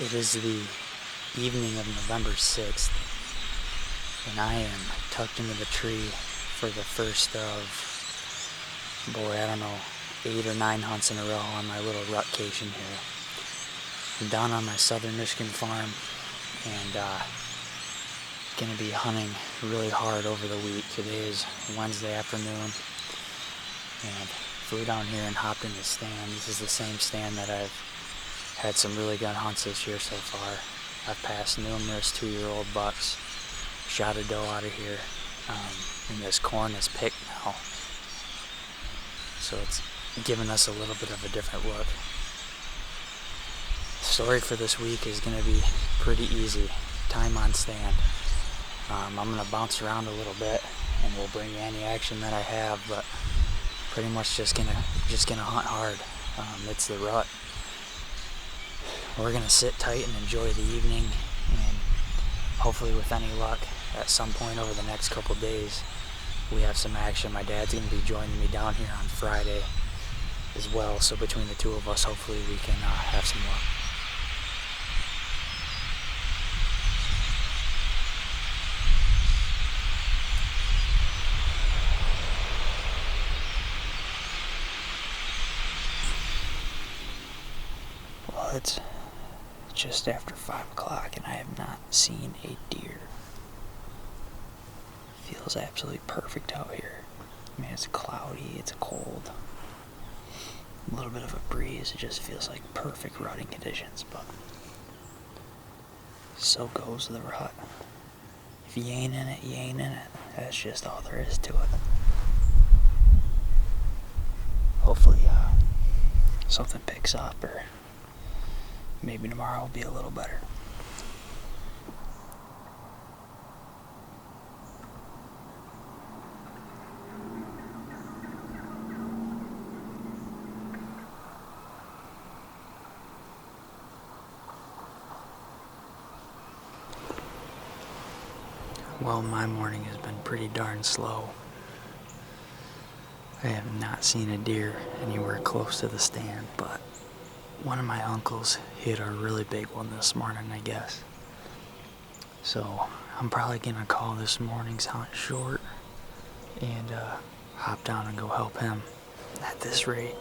It is the evening of November 6th, and I am tucked into the tree for the first of, I don't know, 8 or 9 hunts in a row on my little rutcation here. I'm down on my southern Michigan farm, and gonna be hunting really hard over the week. Today is Wednesday afternoon, and flew down here and hopped in the stand. This is the same stand that I've had some really good hunts this year so far. I've passed numerous 2-year-old bucks, shot a doe out of here, and this corn is picked now. So it's given us a little bit of a different look. The story for this week is going to be pretty easy. Time on stand. I'm going to bounce around a little bit, and we'll bring you any action that I have, but pretty much just gonna hunt hard. It's the rut. We're gonna sit tight and enjoy the evening, and hopefully with any luck, at some point over the next couple days, we have some action. My dad's gonna be joining me down here on Friday as well, so between the two of us, hopefully we can have some luck. Well, it's just after 5 o'clock and I have not seen a deer. Feels absolutely perfect out here. I mean, it's cloudy, it's cold, a little bit of a breeze. It just feels like perfect rutting conditions, but so goes the rut. If you ain't in it, you ain't in it. That's just all there is to it. Hopefully something picks up, or maybe tomorrow will be a little better. Well, my morning has been pretty darn slow. I have not seen a deer anywhere close to the stand, but one of my uncles hit a really big one this morning, I guess. So I'm probably gonna call this morning's hunt short and hop down and go help him. At this rate,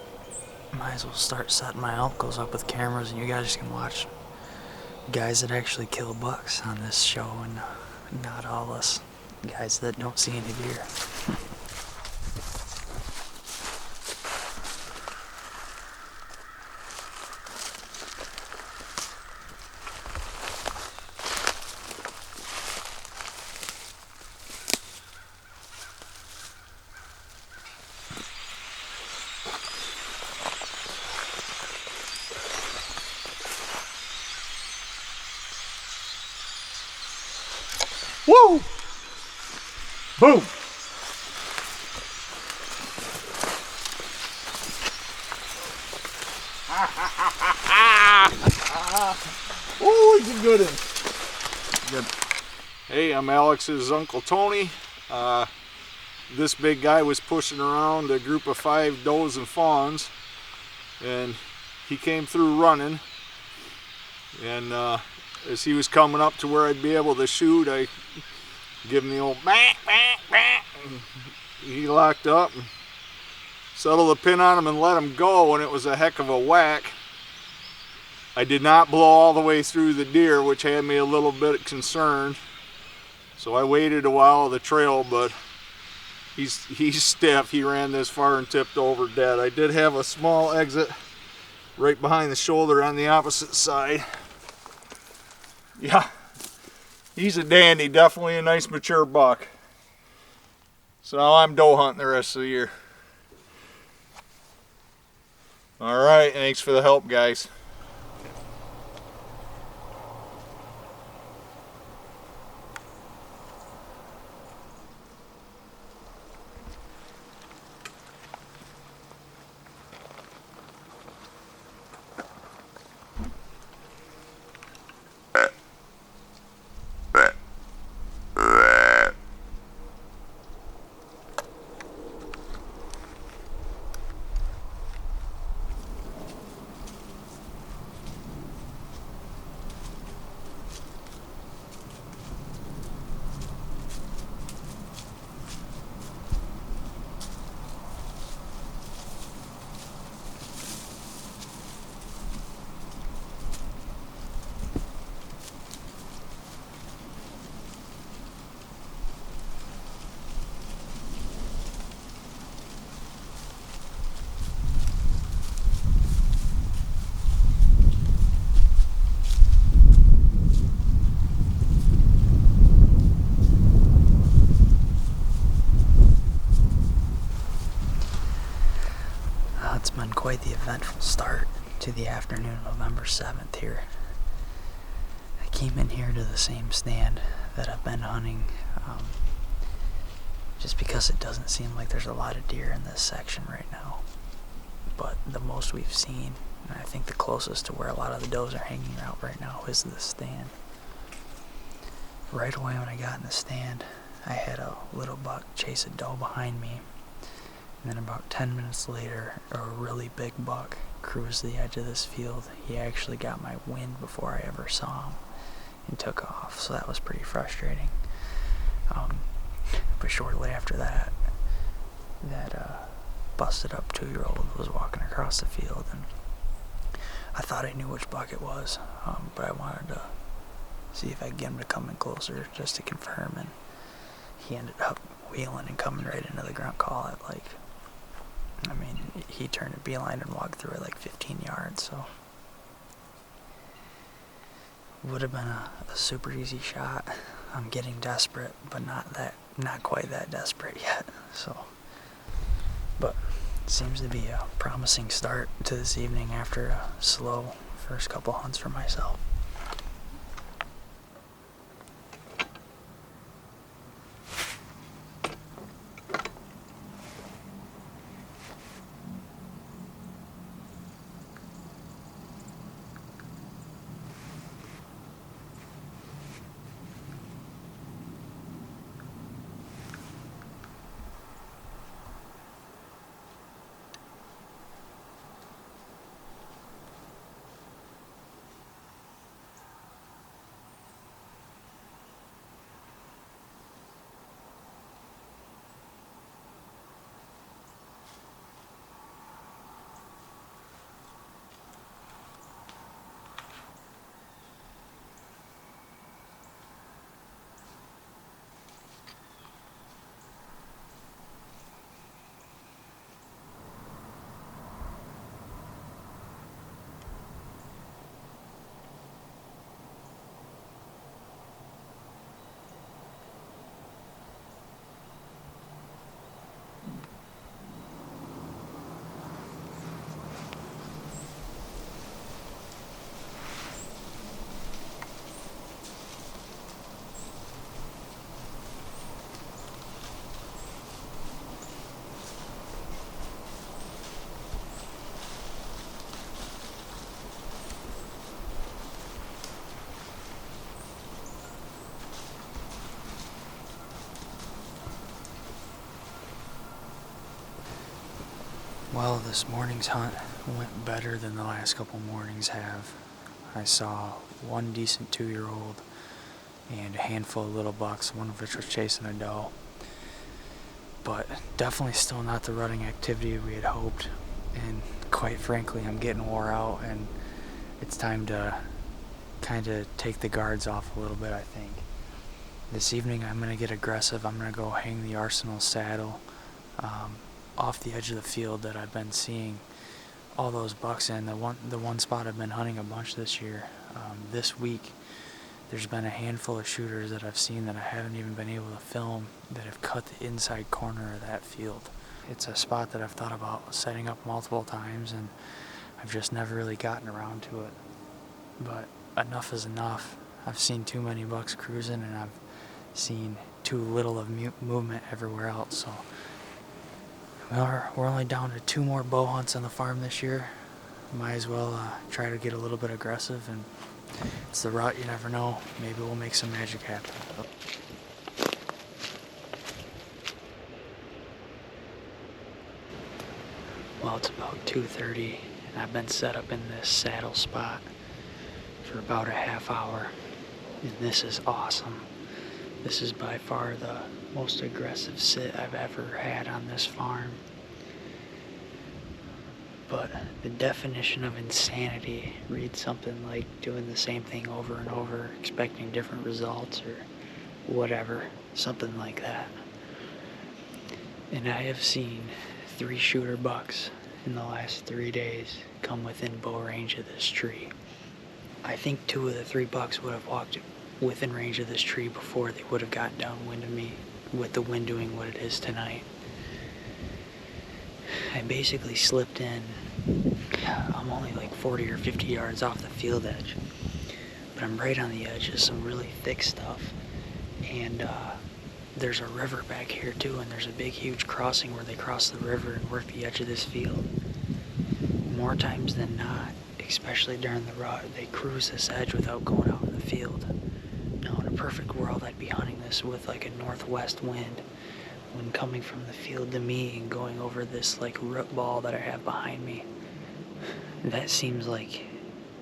might as well start setting my uncles up with cameras, and you guys can watch guys that actually kill bucks on this show, and not all us guys that don't see any deer. Woo! Boom! Oh, he's a good one. Good. Hey, I'm Alex's Uncle Tony. This big guy was pushing around a group of 5 does and fawns, and he came through running, and as he was coming up to where I'd be able to shoot, I give him the old bang, bang, bang. He locked up and settled the pin on him and let him go, and it was a heck of a whack. I did not blow all the way through the deer, which had me a little bit concerned. So I waited a while on the trail, but he's stiff. He ran this far and tipped over dead. I did have a small exit right behind the shoulder on the opposite side. Yeah, he's a dandy, definitely a nice mature buck. So now I'm doe hunting the rest of the year. All right, thanks for the help, guys. quite the eventful start to the afternoon of November 7th here. I came in here to the same stand that I've been hunting, just because it doesn't seem like there's a lot of deer in this section right now. But the most we've seen, and I think the closest to where a lot of the does are hanging out right now, is this stand. Right away when I got in the stand, I had a little buck chase a doe behind me. And then about 10 minutes later, a really big buck cruised the edge of this field. He actually got my wind before I ever saw him and took off, so that was pretty frustrating. But shortly after that, that busted up 2-year-old was walking across the field, and I thought I knew which buck it was, but I wanted to see if I could get him to come in closer just to confirm, and he ended up wheeling and coming right into the grunt call at he turned a beeline and walked through it like 15 yards, so would have been a super easy shot. I'm getting desperate, but not quite that desperate yet, so. But it seems to be a promising start to this evening after a slow first couple hunts for myself. Well, this morning's hunt went better than the last couple mornings have. I saw one decent 2-year-old and a handful of little bucks, one of which was chasing a doe. But definitely still not the rutting activity we had hoped. And quite frankly, I'm getting wore out, and it's time to kind of take the guards off a little bit, I think. This evening I'm going to get aggressive. I'm going to go hang the Arsenal saddle off the edge of the field that I've been seeing all those bucks in. The one spot I've been hunting a bunch this year. This week there's been a handful of shooters that I've seen that I haven't even been able to film that have cut the inside corner of that field. It's a spot that I've thought about setting up multiple times, and I've just never really gotten around to it. But enough is enough. I've seen too many bucks cruising, and I've seen too little of movement everywhere else. So we're only down to 2 more bow hunts on the farm this year. Might as well try to get a little bit aggressive, and it's the rut, you never know. Maybe we'll make some magic happen. Well, it's about 2:30, and I've been set up in this saddle spot for about a half hour, and this is awesome. This is by far the most aggressive sit I've ever had on this farm. But the definition of insanity reads something like doing the same thing over and over, expecting different results or whatever, something like that. And I have seen 3 shooter bucks in the last 3 days come within bow range of this tree. I think 2 of the 3 bucks would have walked within range of this tree before they would have gotten downwind of me, with the wind doing what it is tonight. I basically slipped in I'm only like 40 or 50 yards off the field edge, but I'm right on the edge of some really thick stuff. And there's a river back here too, and there's a big huge crossing where they cross the river and work the edge of this field. More times than not, especially during the rut, they cruise this edge without going out in the field. Now in a perfect world, I'd be hunting this with like a northwest wind when coming from the field to me and going over this like root ball that I have behind me. That seems like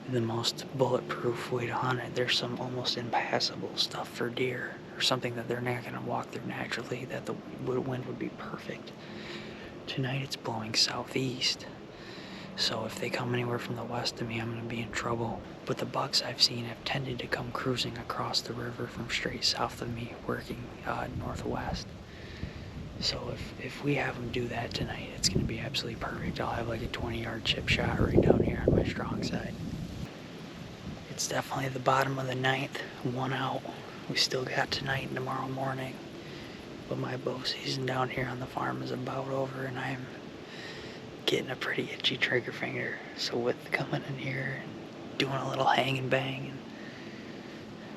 the most bulletproof way to hunt it. There's some almost impassable stuff for deer, or something that they're not going to walk through naturally, that the wind would be perfect. Tonight it's blowing southeast, so if they come anywhere from the west to me, I'm going to be in trouble. But the bucks I've seen have tended to come cruising across the river from straight south of me, working northwest. So if we have them do that tonight, it's going to be absolutely perfect. I'll have like a 20-yard chip shot right down here on my strong side. It's definitely the bottom of the ninth, 1 out. We still got tonight and tomorrow morning. But my bow season down here on the farm is about over, and I'm getting a pretty itchy trigger finger. So with coming in here and doing a little hang and bang and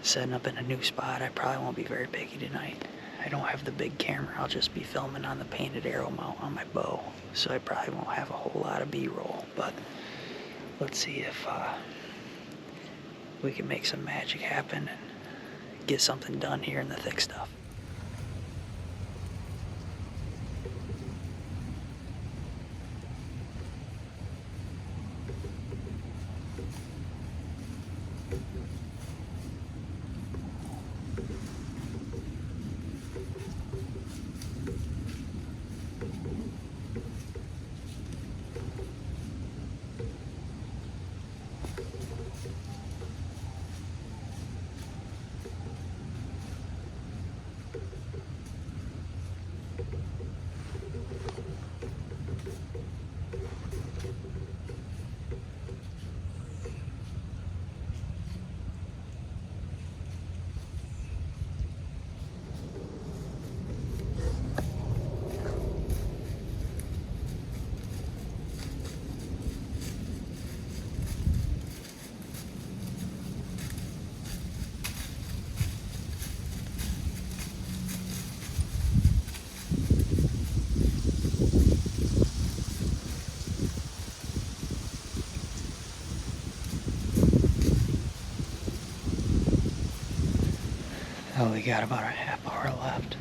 setting up in a new spot, I probably won't be very picky tonight. I don't have the big camera. I'll just be filming on the painted arrow mount on my bow, so I probably won't have a whole lot of B-roll. But let's see if we can make some magic happen and get something done here in the thick stuff. Oh, we got about a half hour left.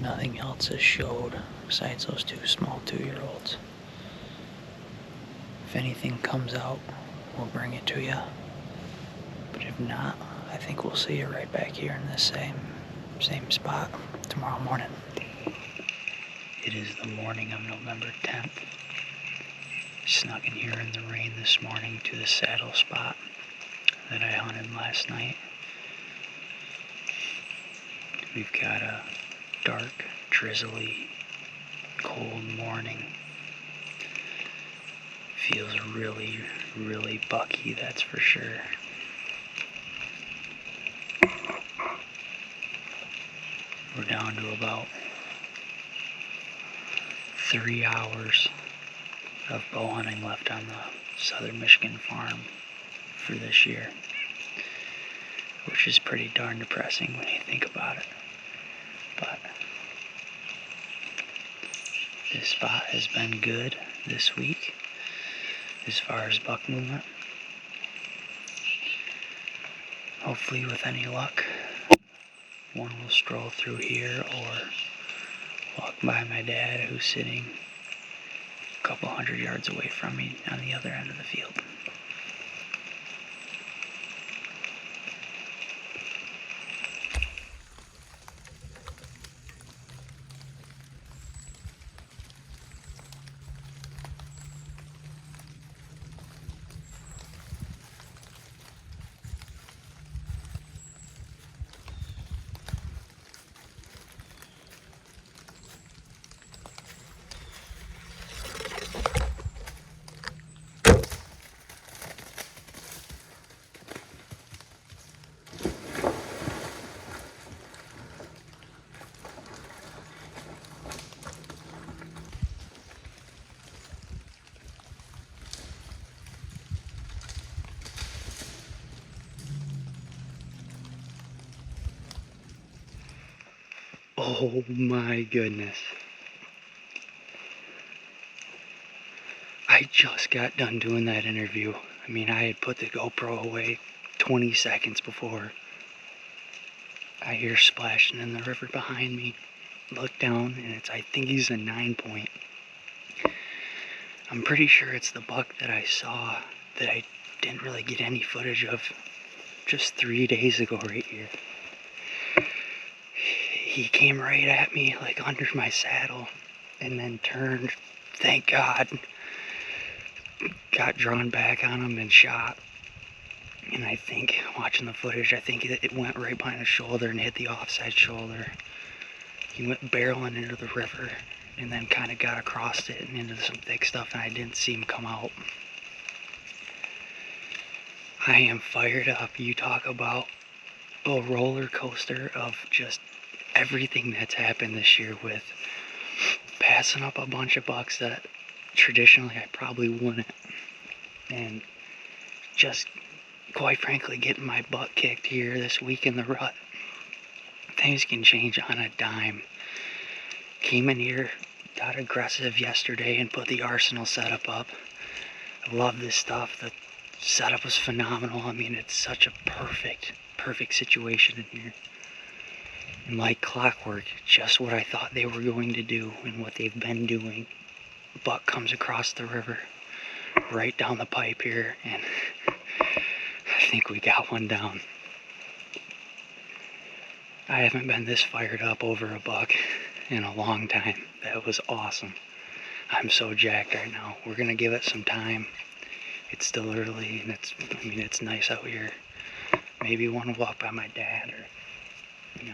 Nothing else has showed besides those two small 2-year-olds. If anything comes out, we'll bring it to you. But if not, I think we'll see you right back here in this same spot tomorrow morning. It is the morning of November 10th. Snuck in here in the rain this morning to the saddle spot that I hunted last night. We've got a dark, drizzly, cold morning. Feels really, really bucky, that's for sure. We're down to about 3 hours of bow hunting left on the southern Michigan farm for this year, which is pretty darn depressing when you think about it. But this spot has been good this week as far as buck movement. Hopefully with any luck, one will stroll through here or walk by my dad, who's sitting a couple hundred yards away from me on the other end of the field. Oh my goodness. I just got done doing that interview. I mean, I had put the GoPro away 20 seconds before. I hear splashing in the river behind me. Look down, and I think he's a 9-point. I'm pretty sure it's the buck that I saw that I didn't really get any footage of just 3 days ago right here. He came right at me, like under my saddle, and then turned, thank God, got drawn back on him and shot. And I think, watching the footage, I think it went right behind his shoulder and hit the offside shoulder. He went barreling into the river and then kind of got across it and into some thick stuff, and I didn't see him come out. I am fired up. You talk about a roller coaster of just everything that's happened this year, with passing up a bunch of bucks that traditionally I probably wouldn't, and just quite frankly getting my butt kicked here this week in the rut. Things can change on a dime. Came in here, got aggressive yesterday and put the arsenal setup up. I love this stuff. The setup was phenomenal. I mean, it's such a perfect situation in here. And like clockwork, just what I thought they were going to do and what they've been doing. Buck comes across the river, right down the pipe here, and I think we got one down. I haven't been this fired up over a buck in a long time. That was awesome. I'm so jacked right now. We're gonna give it some time. It's still early, and it's nice out here. Maybe one walk by my dad, or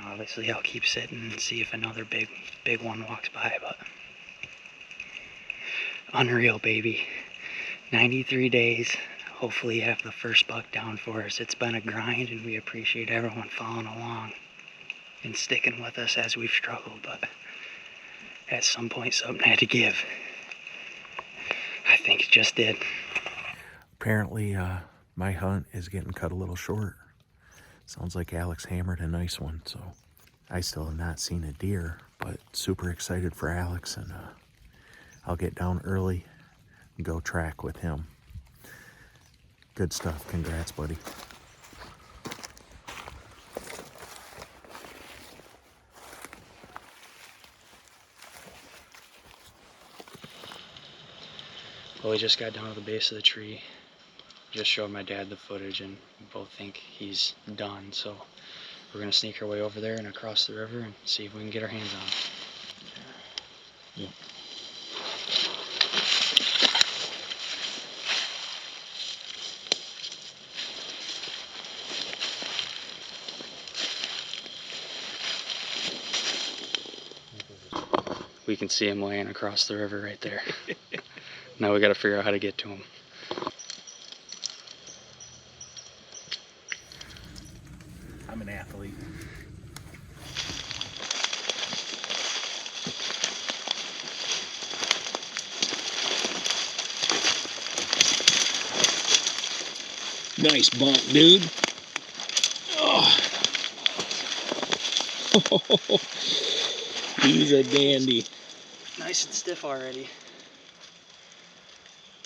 obviously I'll keep sitting and see if another big one walks by. But unreal, baby. 93 days. Hopefully have the first buck down for us. It's been a grind, and we appreciate everyone following along and sticking with us as we've struggled, but at some point something had to give. I think it just did. Apparently my hunt is getting cut a little short. Sounds like Alex hammered a nice one, so I still have not seen a deer, but super excited for Alex, and I'll get down early and go track with him. Good stuff. Congrats, buddy. Well, we just got down to the base of the tree. Just showed my dad the footage, and we both think he's done. So we're gonna sneak our way over there and across the river and see if we can get our hands on him. Yeah. We can see him laying across the river right there. Now we gotta figure out how to get to him. I'm an athlete. Nice bump, dude. Oh. He's a dandy. Nice and stiff already.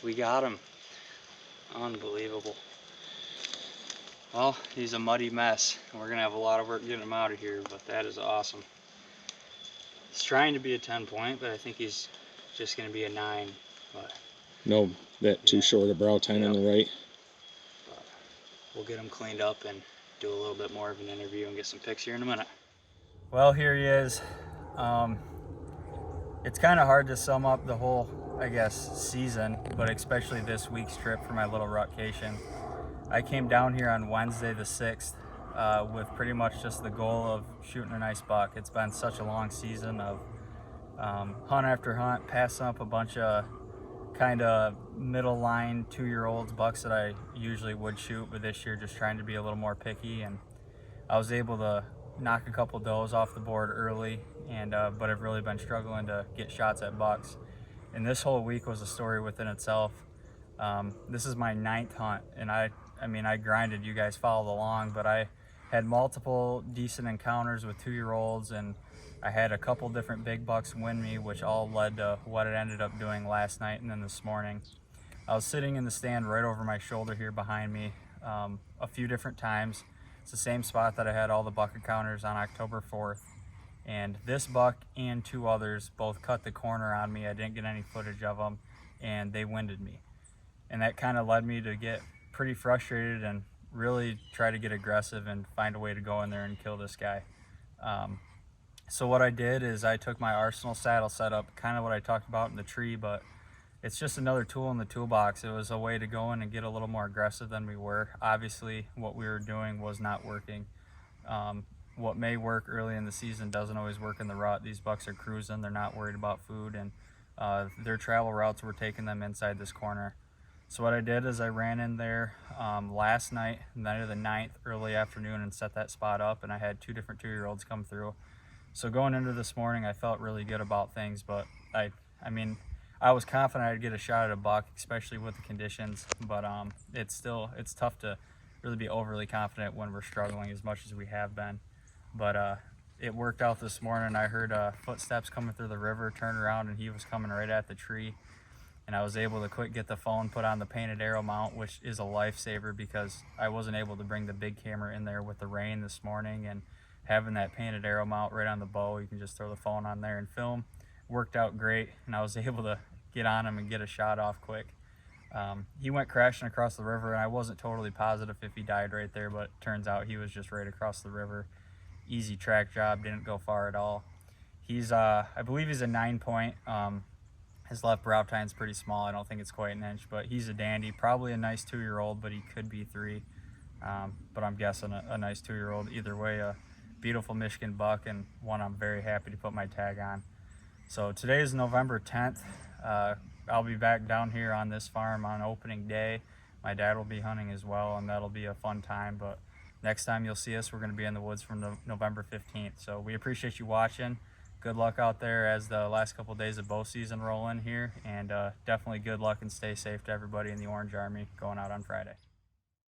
We got him. Unbelievable. Well, he's a muddy mess. We're gonna have a lot of work getting him out of here, but that is awesome. He's trying to be a 10-point, but I think he's just gonna be a 9. But No, that too short a brow tine on the right. but we'll get him cleaned up and do a little bit more of an interview and get some pics here in a minute. Well, here he is. It's kind of hard to sum up the whole, I guess, season, but especially this week's trip for my little rutcation. I came down here on Wednesday the 6th with pretty much just the goal of shooting a nice buck. It's been such a long season of hunt after hunt, passing up a bunch of kind of middle line 2-year-olds, bucks that I usually would shoot, but this year just trying to be a little more picky, and I was able to knock a couple does off the board early, and but I've really been struggling to get shots at bucks. And this whole week was a story within itself. This is my 9th hunt, and I mean I grinded. You guys followed along, but I had multiple decent encounters with 2-year-olds, and I had a couple different big bucks win me, which all led to what it ended up doing last night and then this morning. I was sitting in the stand right over my shoulder here behind me a few different times. It's the same spot that I had all the buck encounters on October 4th. And this buck and 2 others both cut the corner on me. I didn't get any footage of them, and they winded me. And that kind of led me to get pretty frustrated and really try to get aggressive and find a way to go in there and kill this guy. So what I did is I took my Arsenal saddle setup, kind of what I talked about in the tree, but it's just another tool in the toolbox. It was a way to go in and get a little more aggressive than we were. Obviously, what we were doing was not working. What may work early in the season doesn't always work in the rut. These bucks are cruising, they're not worried about food, and their travel routes were taking them inside this corner. So what I did is I ran in there last night, night of the 9th, early afternoon, and set that spot up, and I had 2 different 2-year-olds come through. So going into this morning, I felt really good about things, but I was confident I'd get a shot at a buck, especially with the conditions, but it's tough to really be overly confident when we're struggling as much as we have been. But it worked out this morning. I heard footsteps coming through the river, turned around, and he was coming right at the tree. And I was able to quick get the phone, put on the painted arrow mount, which is a lifesaver because I wasn't able to bring the big camera in there with the rain this morning. And having that painted arrow mount right on the bow, you can just throw the phone on there and film. Worked out great, and I was able to get on him and get a shot off quick. He went crashing across the river, and I wasn't totally positive if he died right there, but turns out he was just right across the river. Easy track job, didn't go far at all. He's, I believe he's a 9-point. His left brow tine's pretty small. I don't think it's quite an inch, but he's a dandy. Probably a nice 2-year-old, but he could be 3. But I'm guessing a nice 2-year-old. Either way, a beautiful Michigan buck, and one I'm very happy to put my tag on. So today is November 10th. I'll be back down here on this farm on opening day. My dad will be hunting as well, and that'll be a fun time. But next time you'll see us, we're going to be in the woods from November 15th. So we appreciate you watching. Good luck out there as the last couple of days of bow season roll in here, and definitely good luck and stay safe to everybody in the Orange Army going out on Friday.